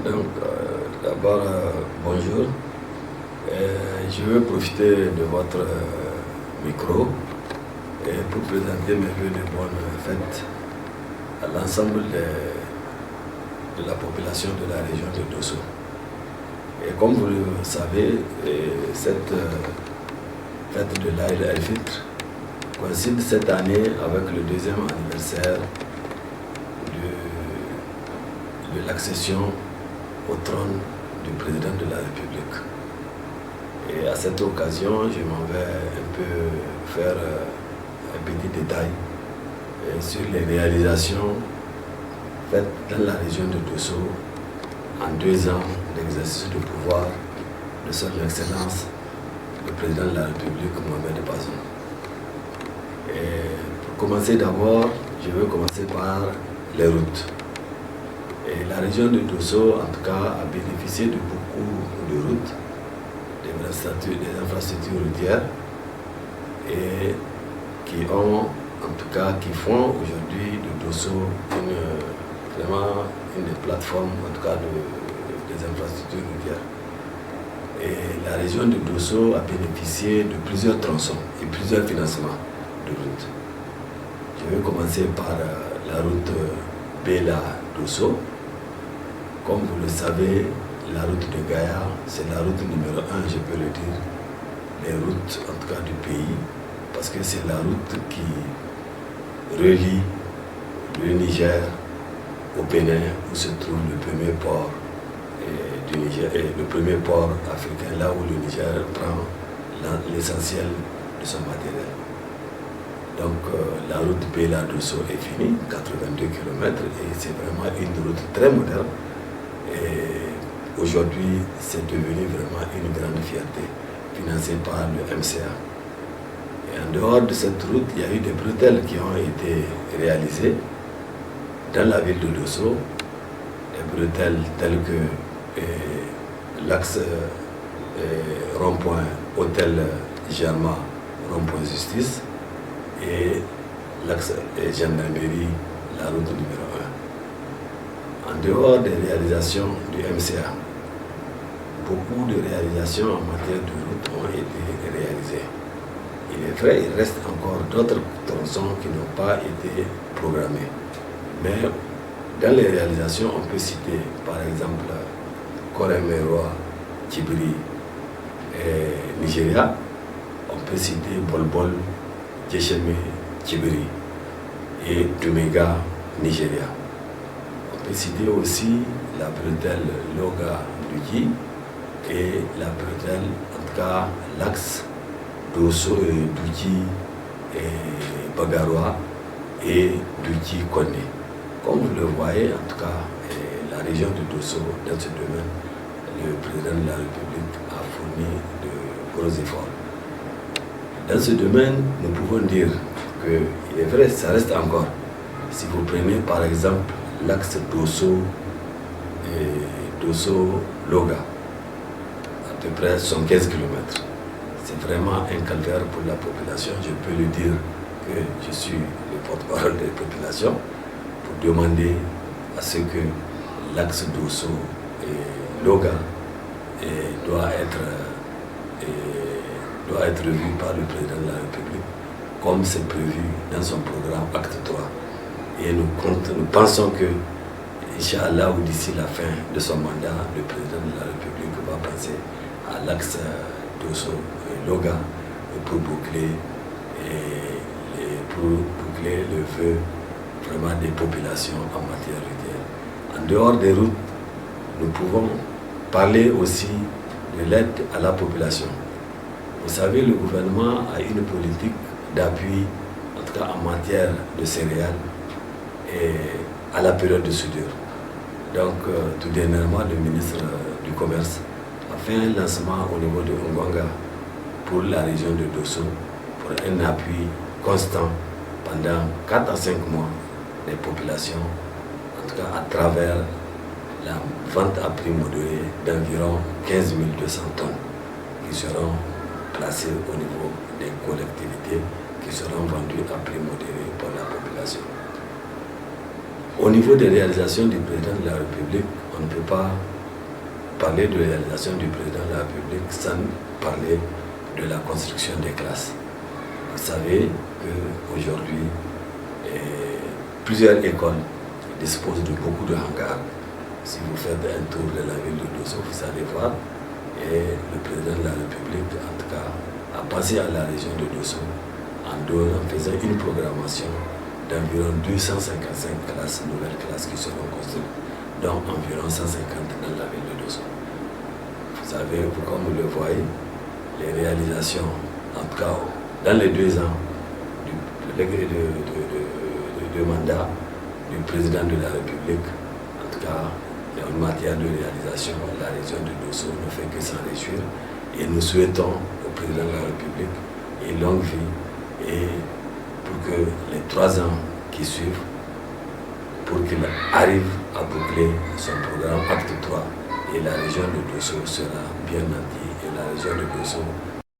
D'abord, bonjour. Je veux profiter de votre micro pour présenter mes vœux de bonne fête à l'ensemble de la population de la région de Dosso. Et comme vous le savez, cette fête de l'Aïd el-Fitr coïncide cette année avec le deuxième anniversaire de l'accession au trône du président de la République. Et à cette occasion, je m'en vais un peu faire un petit détail sur les réalisations faites dans la région de Dosso en 2 ans d'exercice de pouvoir de son Excellence, le président de la République, Mohamed Bazoum. Et pour commencer d'abord, je veux commencer par les routes. Et la région de Dosso, en tout cas, a bénéficié de beaucoup de routes, des infrastructures routières, et qui font aujourd'hui de Dosso vraiment une plateforme, en tout cas, des infrastructures routières. Et la région de Dosso a bénéficié de plusieurs tronçons et plusieurs financements de routes. Je vais commencer par la route Bela-Dosso. Comme vous le savez, la route de Gaïa, c'est la route numéro 1, je peux le dire, les routes en tout cas du pays, parce que c'est la route qui relie le Niger au Bénin, où se trouve le premier port du Niger, et le premier port africain, là où le Niger prend l'essentiel de son matériel. Donc la route Bela-Dosso est finie, 82 km, et c'est vraiment une route très moderne. Et aujourd'hui, c'est devenu vraiment une grande fierté, financée par le MCA. Et en dehors de cette route, il y a eu des bretelles qui ont été réalisées dans la ville de Dosso, des bretelles telles que l'axe rond-point Hôtel Germain, rond-point Justice, et l'axe gendarmerie, la route numéro 1. En dehors des réalisations du MCA, beaucoup de réalisations en matière de route ont été réalisées. Il est vrai, il reste encore d'autres tronçons qui n'ont pas été programmés. Mais dans les réalisations, on peut citer par exemple Korem-Meroa, Tchibri et Nigeria. On peut citer Bol-Bol, Djesheme, Tchibri et Dumega, Nigeria. On peut citer aussi la bretelle Loga-Duki et la bretelle, en tout cas l'axe Dosso, Duki et Bagaroa et Duki-Kone. Comme vous le voyez, en tout cas, la région de Dosso, dans ce domaine, le président de la République a fourni de gros efforts. Dans ce domaine, nous pouvons dire qu'il est vrai, ça reste encore. Si vous prenez par exemple l'axe Dosso-Loga, à peu près 115 km. C'est vraiment un calvaire pour la population. Je peux le dire que je suis le porte-parole des populations pour demander à ce que l'axe Dosso et Loga doit être revu par le président de la République, comme c'est prévu dans son programme Acte 3. Et nous pensons que, Inch'Allah, ou d'ici la fin de son mandat, le président de la République va passer à l'axe Dosso et Loga pour boucler le vœu vraiment des populations en matière routière. En dehors des routes, nous pouvons parler aussi de l'aide à la population. Vous savez, le gouvernement a une politique d'appui, en tout cas en matière de céréales, et à la période de soudure. Donc, tout dernièrement, le ministre du Commerce a fait un lancement au niveau de Ngwanga pour la région de Dosso, pour un appui constant pendant 4 à 5 mois des populations, en tout cas à travers la vente à prix modéré d'environ 15 200 tonnes qui seront placées au niveau des collectivités, qui seront vendues à prix modéré par la population. Au niveau des réalisations du président de la République, on ne peut pas parler de réalisation du président de la République sans parler de la construction des classes. Vous savez qu'aujourd'hui, plusieurs écoles disposent de beaucoup de hangars. Si vous faites un tour de la ville de Dosso, vous allez voir. Et le président de la République, en tout cas, a pensé à la région de Dosso en faisant une programmation d'environ 255 classes, nouvelles classes qui seront construites, dont environ 150 dans la ville de Dosso. Vous savez, comme vous le voyez, les réalisations, en tout cas, dans les 2 ans de mandat du président de la République, en tout cas, en matière de réalisation, la région de Dosso ne fait que s'en réjouir. Et nous souhaitons au président de la République une longue vie et pour que les 3 ans qui suivent, pour qu'il arrive à boucler son programme Acte 3 et la région de Dosso sera bien nantie et la région de Dosso